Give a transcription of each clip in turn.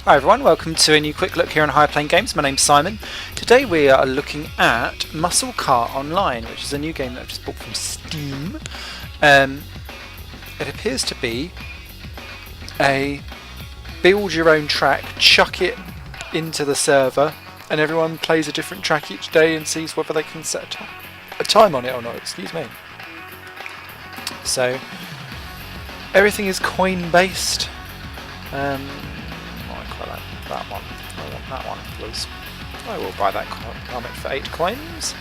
Hi everyone, welcome to a new quick look here on Hotlapping Games. My name's Simon. Today we are looking at Musclecar Online, which is a new game that I've just bought from Steam. It appears to be a build your own track, chuck it into the server, and everyone plays a different track each day and sees whether they can set a time on it or not. Excuse me. So everything is coin based. That one. I want that one, please. I will buy that helmet for 8 coins.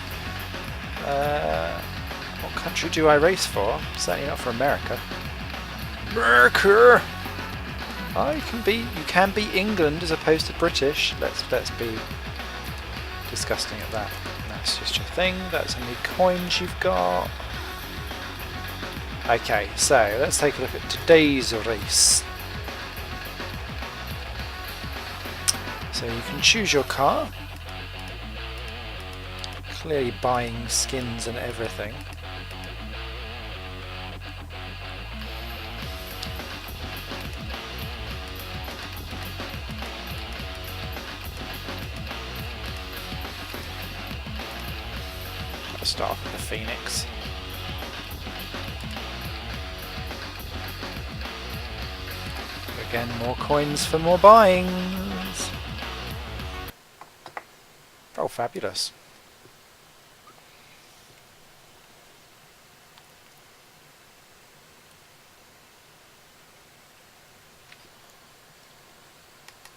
What country do I race for? Certainly not for America. America! You can be England as opposed to British. Let's be disgusting at that. That's just your thing. That's how many coins you've got. Okay, so let's take a look at today's race. So you can choose your car, clearly buying skins and everything. I'll start off with the Phoenix. Again, more coins for more buying. Oh, fabulous.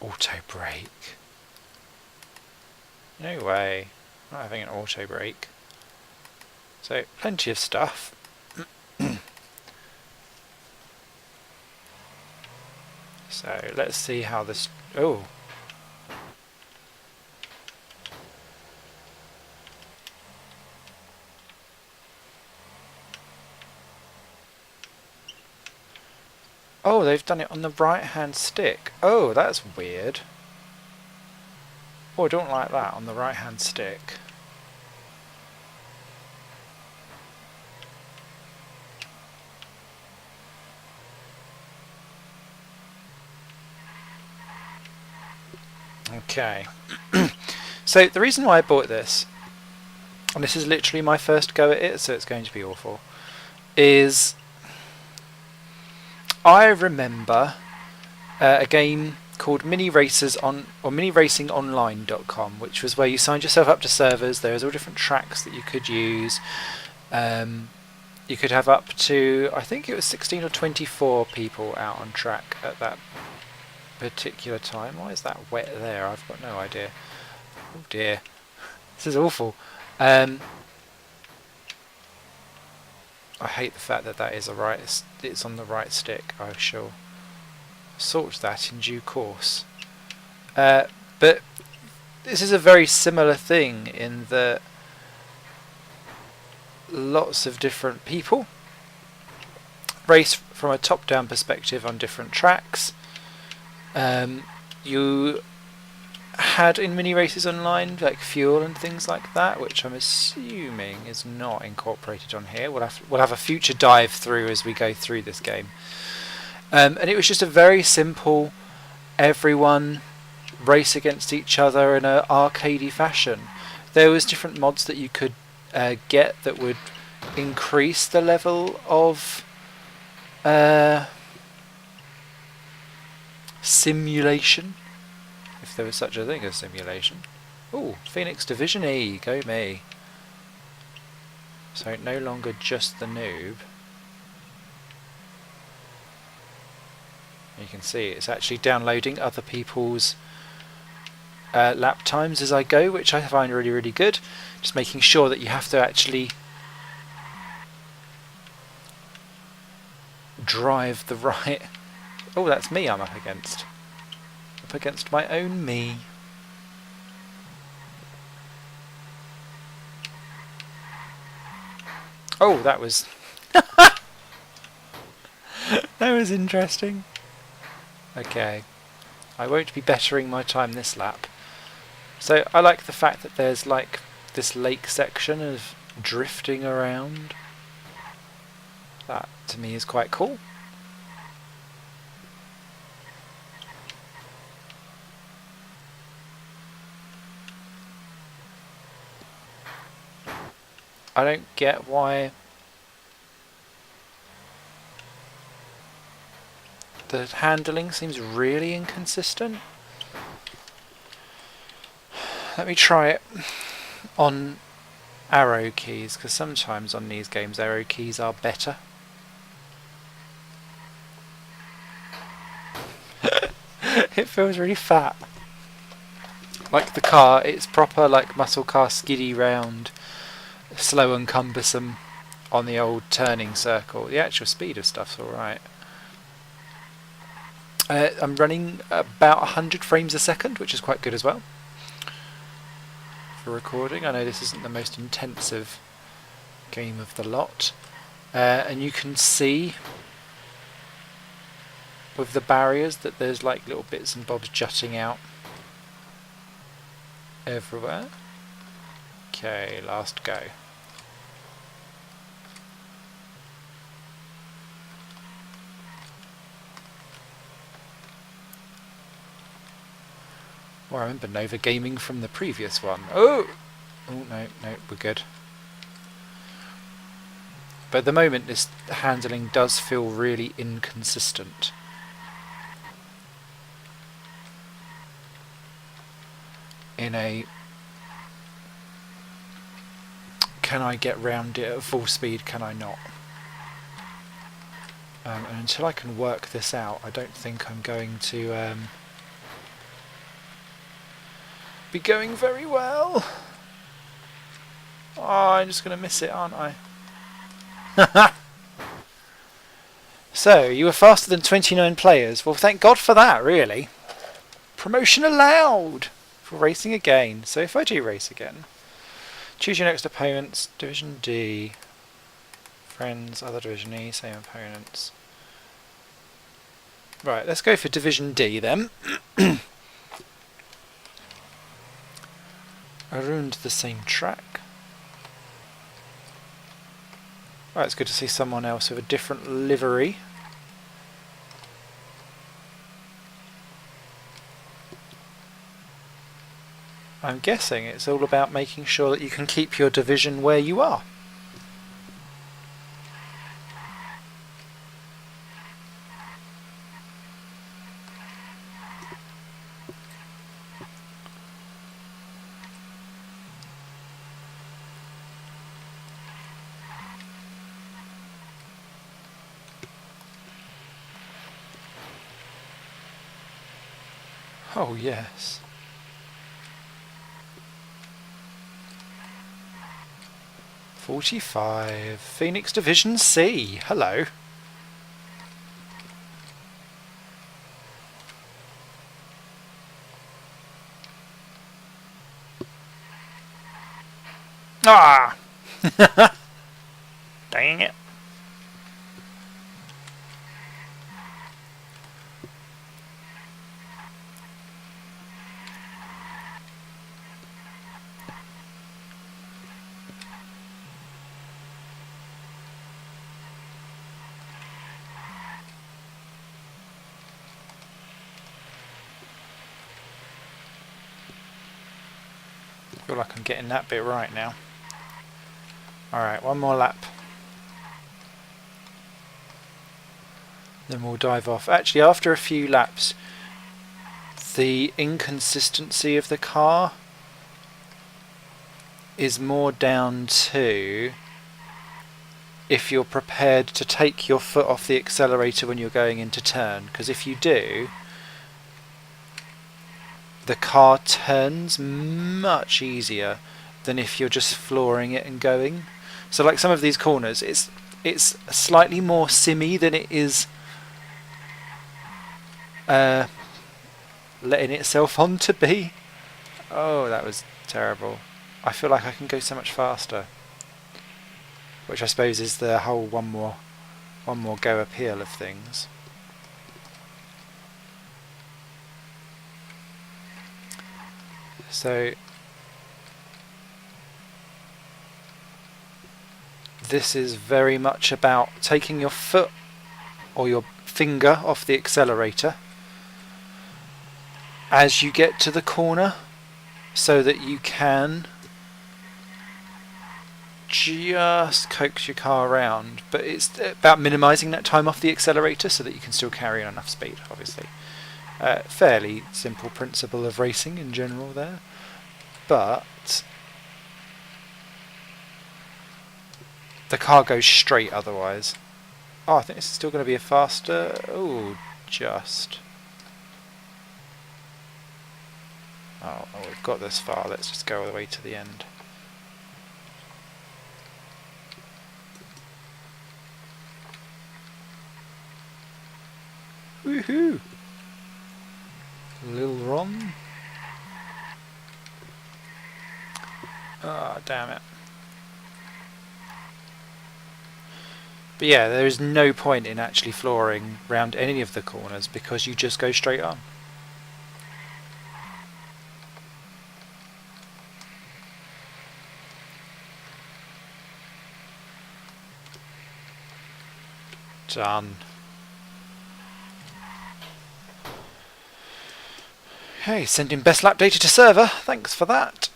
Auto brake. No way. Not having an auto brake. So, plenty of stuff. So, let's see how this... Oh! Oh, they've done it on the right-hand stick. Oh, that's weird. Oh, I don't like that on the right-hand stick. Okay. So, the reason why I bought this, and this is literally my first go at it, so it's going to be awful, is... I remember a game called MiniRacingonline.com, which was where you signed yourself up to servers. There was all different tracks that you could use. You could have up to, I think it was 16 or 24 people out on track at that particular time. Why is that wet there? I've got no idea. Oh dear, this is awful. I hate the fact that it's on the right stick. I shall sort that in due course. But this is a very similar thing in that lots of different people race from a top-down perspective on different tracks. You had in mini races online like fuel and things like that, which I'm assuming is not incorporated on here. We'll have a future dive through as we go through this game. And it was just a very simple, everyone race against each other in an arcadey fashion. There was different mods that you could get that would increase the level of simulation, if there was such a thing as simulation. Ooh, Phoenix Division E, go me. So no longer just the noob. You can see it's actually downloading other people's lap times as I go, which I find really, really good. Just making sure that you have to actually drive the right... Oh, that's me I'm up against. Up against my own me. Oh, that was... that was interesting. Okay. I won't be bettering my time this lap. So I like the fact that there's like this lake section of drifting around. That to me is quite cool. I don't get why the handling seems really inconsistent. Let me try it on arrow keys, because sometimes on these games arrow keys are better. It feels really fat. Like the car, it's proper like muscle car, skiddy round, slow and cumbersome on the old turning circle. The actual speed of stuff's alright. I'm running about 100 frames a second, which is quite good as well for recording. I know this isn't the most intensive game of the lot, and you can see with the barriers that there's like little bits and bobs jutting out everywhere. Okay, last go. Well, I remember Nova gaming from the previous one. Oh no, we're good. But at the moment this handling does feel really inconsistent. In a can I get round it at full speed, can I not? And until I can work this out, I don't think I'm going to be going very well. Oh, I'm just going to miss it, aren't I? So, you were faster than 29 players. Well, thank God for that, really. Promotion allowed for racing again. So if I do race again, choose your next opponents, Division D. Friends, other Division E, same opponents. Right, let's go for Division D then. Around the same track. Right, it's good to see someone else with a different livery. I'm guessing it's all about making sure that you can keep your division where you are. Oh yes. .45 Phoenix Division C. Hello. Ah! Dang it. I feel like I'm getting that bit right now. Alright, one more lap. Then we'll dive off. Actually, after a few laps, the inconsistency of the car is more down to if you're prepared to take your foot off the accelerator when you're going into turn. Because if you do, the car turns much easier than if you're just flooring it and going. So like some of these corners, it's slightly more simmy than it is letting itself on to be. Oh, that was terrible. I feel like I can go so much faster, which I suppose is the whole one more go appeal of things. So this is very much about taking your foot or your finger off the accelerator as you get to the corner so that you can just coax your car around, but it's about minimising that time off the accelerator so that you can still carry on enough speed, obviously. Fairly simple principle of racing in general there, but the car goes straight otherwise. Oh, I think this is still going to be a faster... Oh, just... Oh, we've got this far, let's just go all the way to the end. Woohoo! Lil Ron. Ah, oh, damn it. But yeah, there is no point in actually flooring round any of the corners because you just go straight on. Done. Hey, sending best lap data to server. Thanks for that.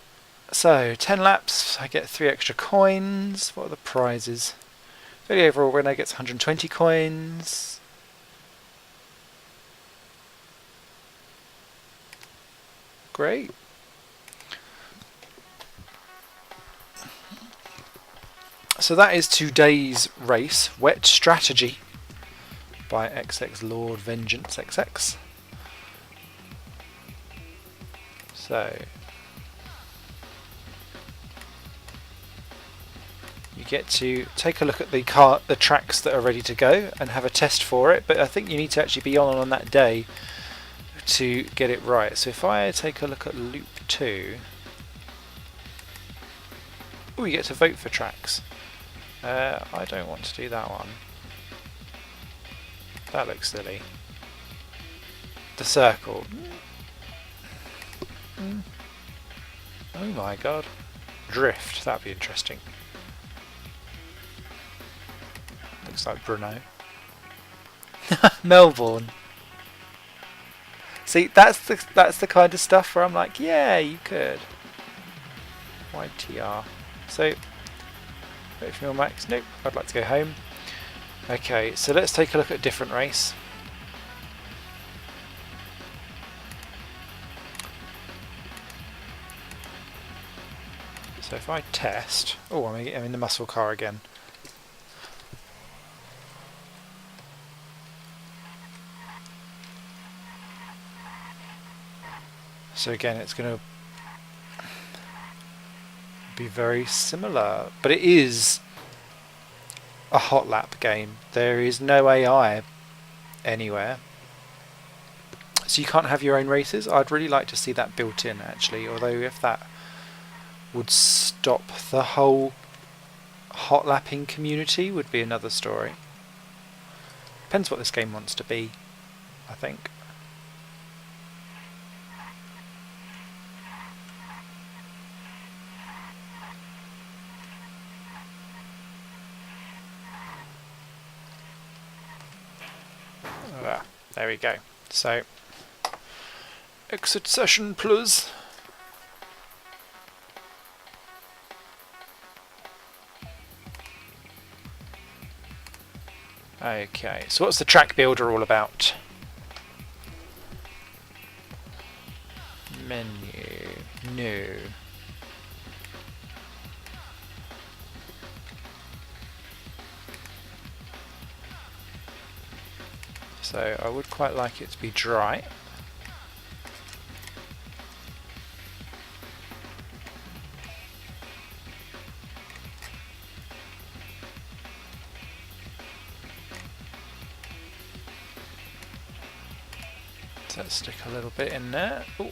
So, 10 laps, I get 3 extra coins. What are the prizes? The overall winner gets 120 coins. Great. So that is today's race, Wet Strategy by XX Lord Vengeance XX. So you get to take a look at the tracks that are ready to go and have a test for it, but I think you need to actually be on that day to get it right. So if I take a look at Loop 2, oh, you get to vote for tracks. I don't want to do that one. That looks silly. The circle. Oh my god. Drift, that'd be interesting. Looks like Brno. Melbourne. See, that's the kind of stuff where I'm like, yeah, you could. YTR. So, wait for Max. Nope, I'd like to go home. Okay, so let's take a look at a different race. So if I test... Oh, I'm in the Musclecar again. So again, it's going to be very similar, but it is a hot lap game. There is no AI anywhere, so you can't have your own races. I'd really like to see that built in, actually, although if that would stop the whole hot lapping community would be another story. Depends what this game wants to be, I think. There we go. So, exit session plus. Okay, so what's the track builder all about? Menu, new. So I would quite like it to be dry. So let's stick a little bit in there. Ooh.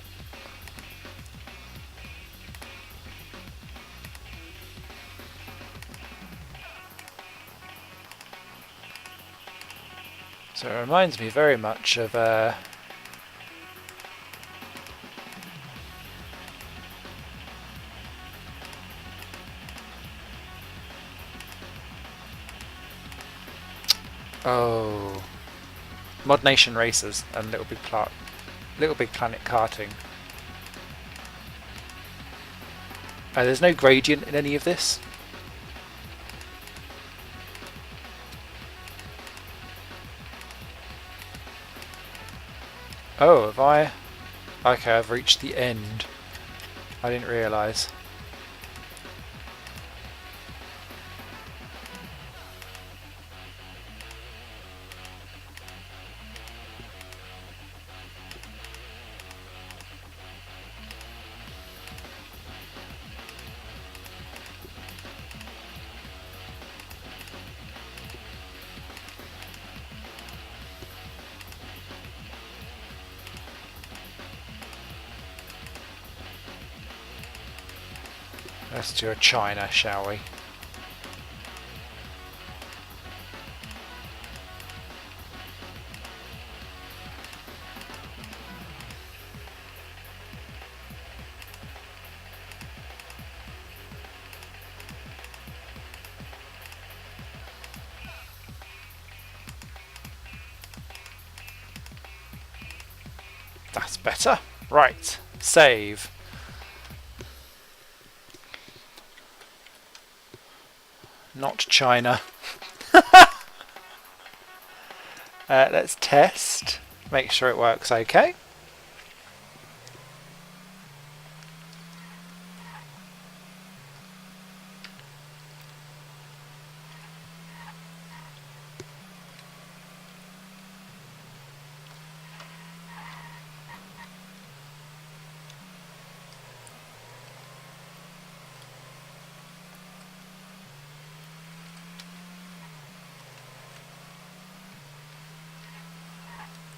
So it reminds me very much of oh, Mod Nation Racers and Little Big Planet Karting. There's no gradient in any of this. Oh, have I? Okay, I've reached the end. I didn't realise. Let's do a China, shall we? That's better. Right, save. Not China. Let's test. Make sure it works okay.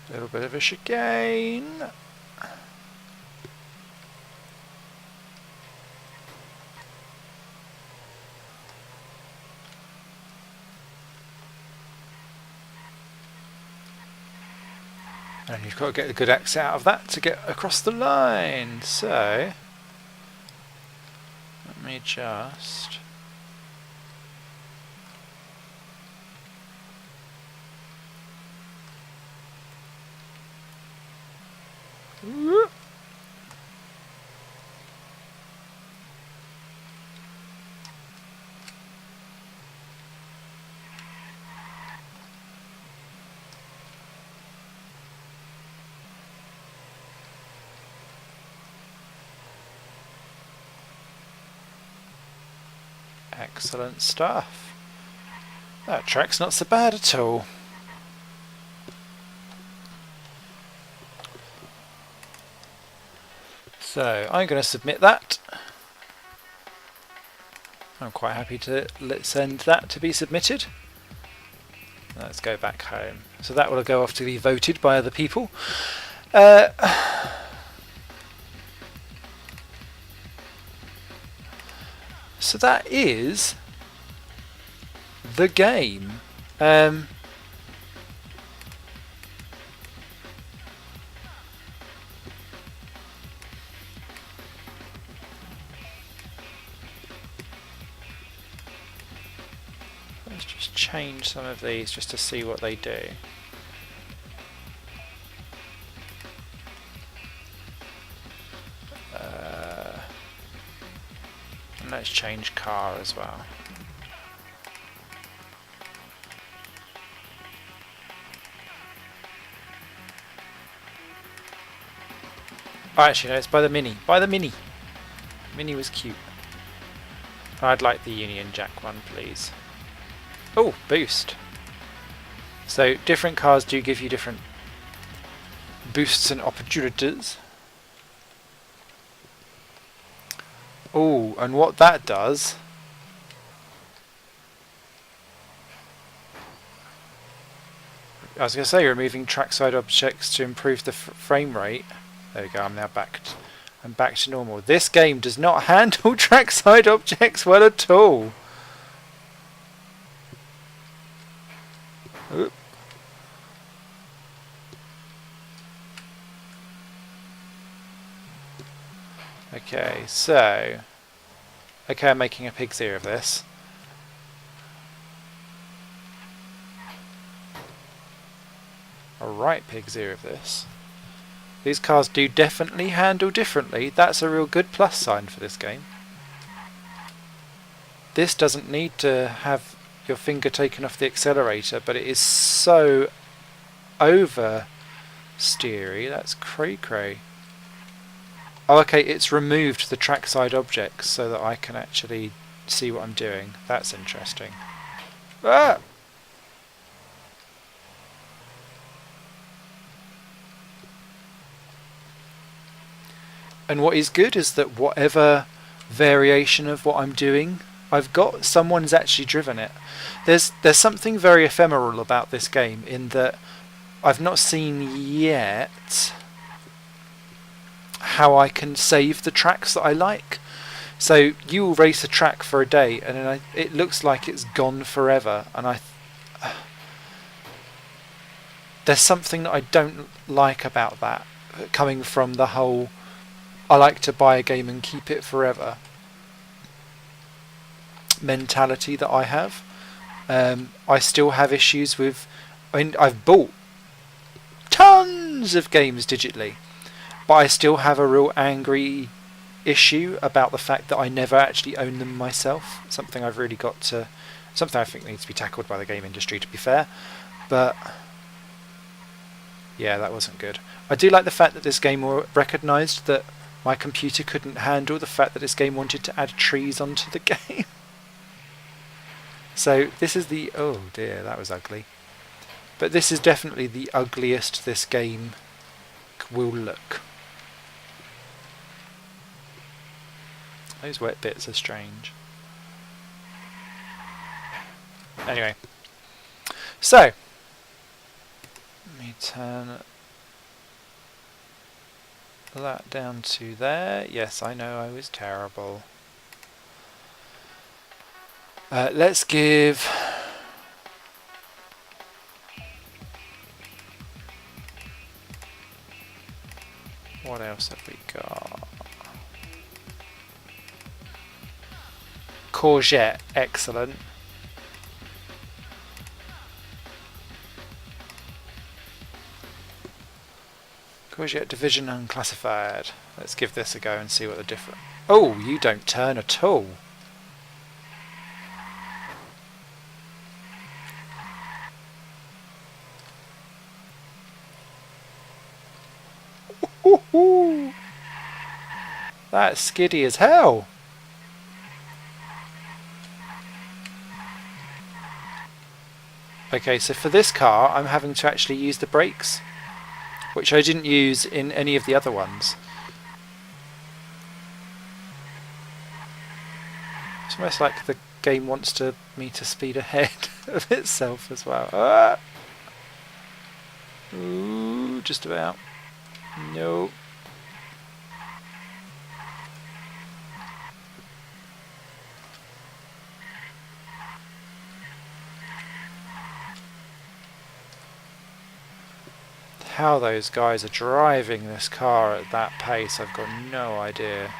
A little bit of a chicane. And you've got to get a good exit out of that to get across the line. So, let me just... Whoop. Excellent stuff. That track's not so bad at all. So I'm going to submit that. I'm quite happy to send that to be submitted. Let's go back home. So that will go off to be voted by other people. So that is the game. Let's just change some of these just to see what they do. And let's change car as well. Oh, actually, no, it's by the Mini. By the Mini. Mini was cute. I'd like the Union Jack one, please. Oh, boost. So different cars do give you different boosts and opportunities. Oh, and what that does... I was going to say removing trackside objects to improve the frame rate. There we go, I'm now I'm back to normal. This game does not handle trackside objects well at all. Oop. Okay, so... Okay, I'm making a pig's ear of this. A right pig's ear of this. These cars do definitely handle differently. That's a real good plus sign for this game. This doesn't need to have your finger taken off the accelerator, but it is so over steery. That's cray. Oh, okay, it's removed the trackside objects so that I can actually see what I'm doing. That's interesting. Ah! And what is good is that whatever variation of what I'm doing I've got, someone's actually driven it. There's something very ephemeral about this game in that I've not seen yet how I can save the tracks that I like. So you will race a track for a day and then it looks like it's gone forever, and there's something that I don't like about that, coming from the whole I like to buy a game and keep it forever mentality that I have. I still have issues with, I mean, I've bought tons of games digitally, but I still have a real angry issue about the fact that I never actually own them myself. Something I've really got to, something I think needs to be tackled by the game industry, to be fair. But yeah, that wasn't good. I do like the fact that this game recognised that my computer couldn't handle the fact that this game wanted to add trees onto the game. So this is the, oh dear, that was ugly. But this is definitely the ugliest this game will look. Those wet bits are strange. Anyway, so let me turn that down to there. Yes, I know I was terrible. Let's give what else have we got? Courgette, excellent. Courgette Division Unclassified. Let's give this a go and see what the difference. Oh, you don't turn at all. That's skiddy as hell. Okay, so for this car I'm having to actually use the brakes, which I didn't use in any of the other ones. It's almost like the game wants me to speed ahead of itself as well. Ah! Ooh, just about. No. How those guys are driving this car at that pace, I've got no idea.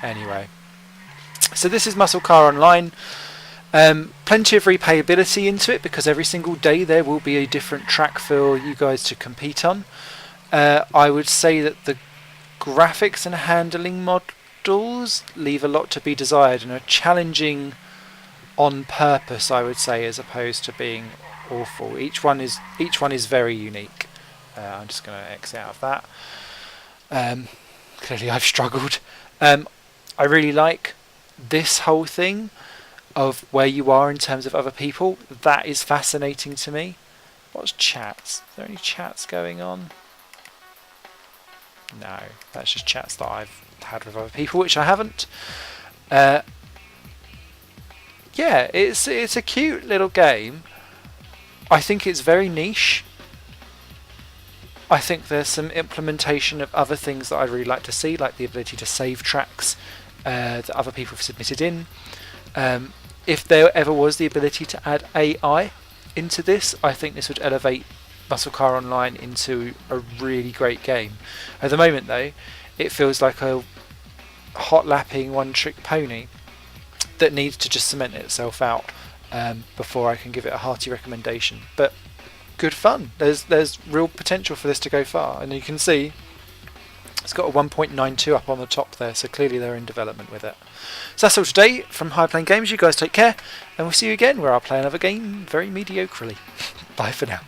Anyway, so this is Musclecar Online. Plenty of replayability into it because every single day there will be a different track for you guys to compete on. I would say that the graphics and handling models leave a lot to be desired and are challenging on purpose, I would say, as opposed to being awful. Each one is very unique. I'm just going to exit out of that. Clearly I've struggled. I really like this whole thing of where you are in terms of other people. That is fascinating to me. What's chats? Are there any chats going on? No, that's just chats that I've had with other people, which I haven't. Yeah, it's a cute little game. I think it's very niche. I think there's some implementation of other things that I'd really like to see, like the ability to save tracks that other people have submitted in. If there ever was the ability to add AI into this, I think this would elevate Musclecar Online into a really great game. At the moment though, it feels like a hotlapping one-trick pony that needs to just cement itself out before I can give it a hearty recommendation. But good fun. There's real potential for this to go far, and you can see It's got a 1.92 up on the top there, so clearly they're in development with it. So that's all today from High Playing Games. You guys take care, and we'll see you again where I'll play another game very mediocrely. Bye for now.